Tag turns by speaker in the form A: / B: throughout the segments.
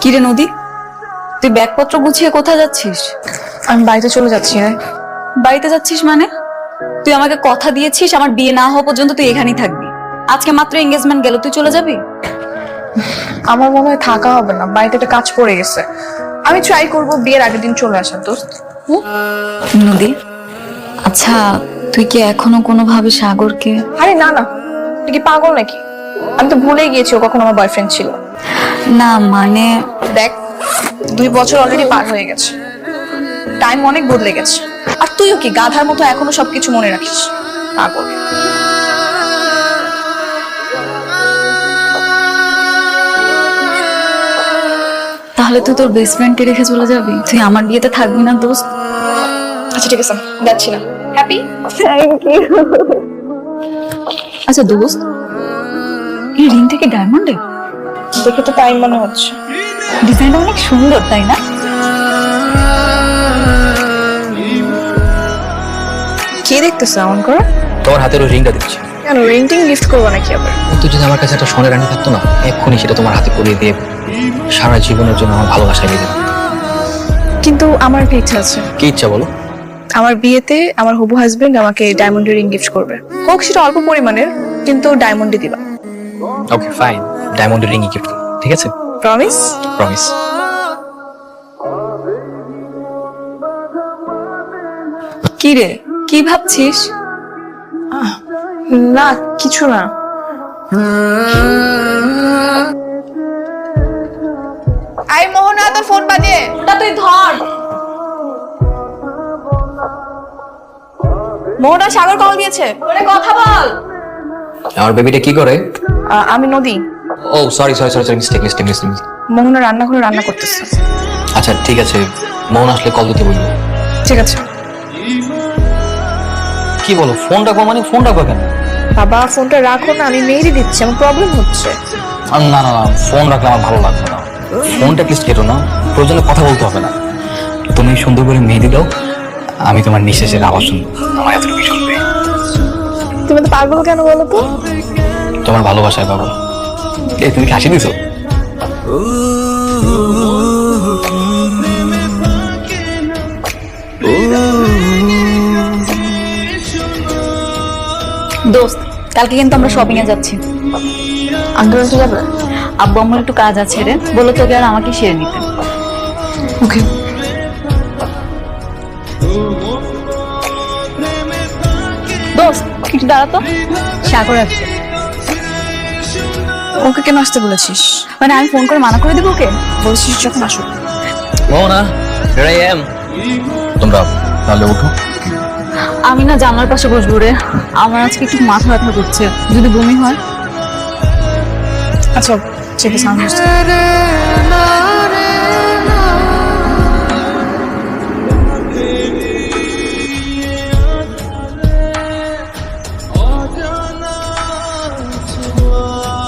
A: কিরে নদী, তুই ব্যাগপত্র গুছিয়ে কোথায় যাচ্ছিস?
B: আমি বাড়িতে চলে যাচ্ছি।
A: বাড়িতে যাচ্ছিস মানে? তুই আমাকে কথা দিয়েছিস আমার বিয়ে না হওয়া পর্যন্ত তুই এখানেই থাকবি। আজকে মাত্র এঙ্গেজমেন্ট গেল, তুই চলে যাবি?
B: আমার মনে হয় থাকা হবে না, বাড়িতে একটা কাজ পড়ে গেছে। আমি ট্রাই করব বিয়ের আগের দিন চলে আসার। দোস্ত
A: নদী, আচ্ছা তুই কি এখনো কোনোভাবে সাগরকে?
B: আরে না না, তুই কি পাগল নাকি? আমি তো ভুলেই গিয়েছি ও কখন আমার বয়ফ্রেন্ড ছিল।
A: না মানে
B: দেখ, 2 বছর অলরেডি পার হয়ে গেছে, টাইম অনেক বদলে গেছে। আর তুইও কি গাধার মতো এখনো সবকিছু মনে রাখিস? পাগল।
A: তাহলে তুই তোর বেস্ট ফ্রেন্ডকে রেখে চলে যাবি? তুই আমার বিয়েতে থাকবি না দোস্ত?
B: আচ্ছা ঠিক আছে, যাচ্ছি না। হ্যাপি?
A: Thank you. আচ্ছা দোস্ত, এই রিংটা কি ডায়মন্ডের?
B: দেখে তো তাই মনে হচ্ছে।
A: ডিজাইনটা অনেক সুন্দর, তাই না?
B: কি দেখতেছ এমন করে?
C: তোমার হাতের ওই রিংটা দিচ্ছি।
B: কেন, রিং টিং গিফট করবো নাকি আবার?
C: তো যদি আমার কাছে একটা সোনার রানী থাকতো না, এক্ষুনি সেটা তোমার হাতে পরিয়ে দিয়ে সারা জীবনের জন্য আমার ভালোবাসা বেঁধে দিতাম।
B: কিন্তু আমার একটা ইচ্ছা আছে।
C: কি ইচ্ছা বলো?
B: আমার বিয়েতে আমার হবু হাজবেন্ড আমাকে ডায়মন্ডের রিং গিফট করবে। হোক সেটা অল্প পরিমাণের, কিন্তু ডায়মন্ডে দিবা।
C: ওকে ফাইন, ডায়মন্ডের রিংই গিফট করো, ঠিক আছে?
B: প্রমিস?
C: প্রমিস।
A: কি রে, কি ভাবছিস?
B: না কিছু না। আই মোহনা, তোর ফোন বাজে।
A: ওটা তুই ধর।
B: মোহনা, সাগর কল দিয়েছে।
A: ওরে কথা বল।
C: আমার বেবিটা কি করে?
B: আমি নদী।
C: Oh sorry sorry sorry mistake mistake mistake.
B: Mohana রান্নাঘরে রান্না করতেছে।
C: আচ্ছা ঠিক আছে, মন আসলে কল দিতে বলবো।
B: ঠিক আছে।
C: কি বলো, ফোন রাখবো মানে? ফোন রাখবো কেন?
B: বাবা ফোনটা রাখো না, আমি মেয়েরই দিচ্ছি, আমার প্রবলেম হচ্ছে।
C: না না না, ফোন রাখলে আমার ভালো লাগবে না। ফোনটা প্লিজ কেটো না, প্রয়োজনে কথা বলতে হবে না। তুমি সুন্দর করে মেহেদি দাও, আমি তোমার নিঃশ্বাসের আওয়াজ শুনবো। আমার এতটুকু চলবে।
B: তুমি তো পাগল কেন বলো তো?
C: তোমার ভালোবাসায় পাবো। এই তুমি কি হাসি দিছো?
A: দোস্ত, কালকে কিন্তু আমরা শপিং এ যাচ্ছি।
B: আঙ্কেল তো যাবে?
A: আব্বু আমার একটু কাজ আছে রে, বলো তোকে আর আমাকে সেরে নিতে।
B: ওকে।
A: দোস্ত একটু দাঁড়াতো, সাগর আসছে।
B: ওকে কেন আসতে বলেছিস?
A: মানে আমি ফোন করে মানা করে দেবো ওকে?
B: বলছিস যখন আসুক।
C: মোহনা, here I am. তোমরা তাহলে উঠো।
A: আমি না জানলার পাশে বসবো রে, আমার আজকে একটু মাথা ব্যথা করছে, যদি বমি হয়।
B: আচ্ছা ঠিক আছে, আমি আসছি।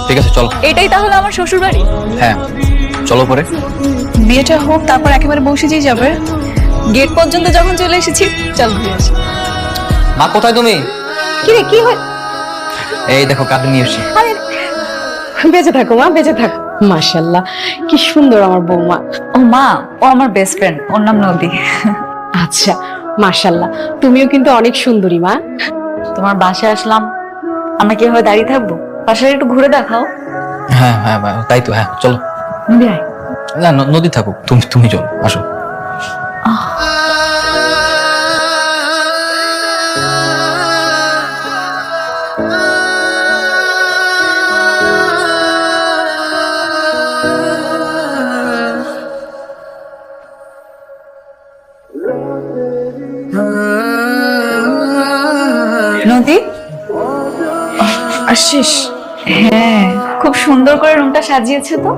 C: ঠিক আছে চলো।
A: এটাই তাহলে আমার শ্বশুর বাড়ি?
C: হ্যাঁ চলো পরে।
B: বিয়েটা হোক, তারপর একেবারে বসে যেই যাবে।
A: গেট পর্যন্ত যখন চলে এসেছি, চল ঘুরে আসি।
C: মা কোথায় তুমি?
A: কি রে, কি হয়?
C: এই দেখো কাঁদে নিয়ে এসেছি।
D: বেঁচে থাকো মা, বেঁচে থাকো। মাশাআল্লাহ, কি সুন্দর আমার বৌমা।
A: ও মা, ও আমার বেস্ট ফ্রেন্ড, ওর নাম নদী।
D: আচ্ছা মাশাআল্লাহ, তুমিও কিন্তু অনেক সুন্দরী মা।
A: তোমার বাসায় আসলাম, আমরা কিভাবে দাঁড়িয়ে থাকবো? বাসায় একটু ঘুরে দেখাও।
C: হ্যাঁ হ্যাঁ তাই তো, হ্যাঁ চলো।
A: নদী আয়।
C: না নদী থাকুক, তুমি তুমি চলো, আসো।
A: নদী,
B: আসছিস?
A: হ্যাঁ খুব সুন্দর করে রুমটা সাজিয়েছে তো।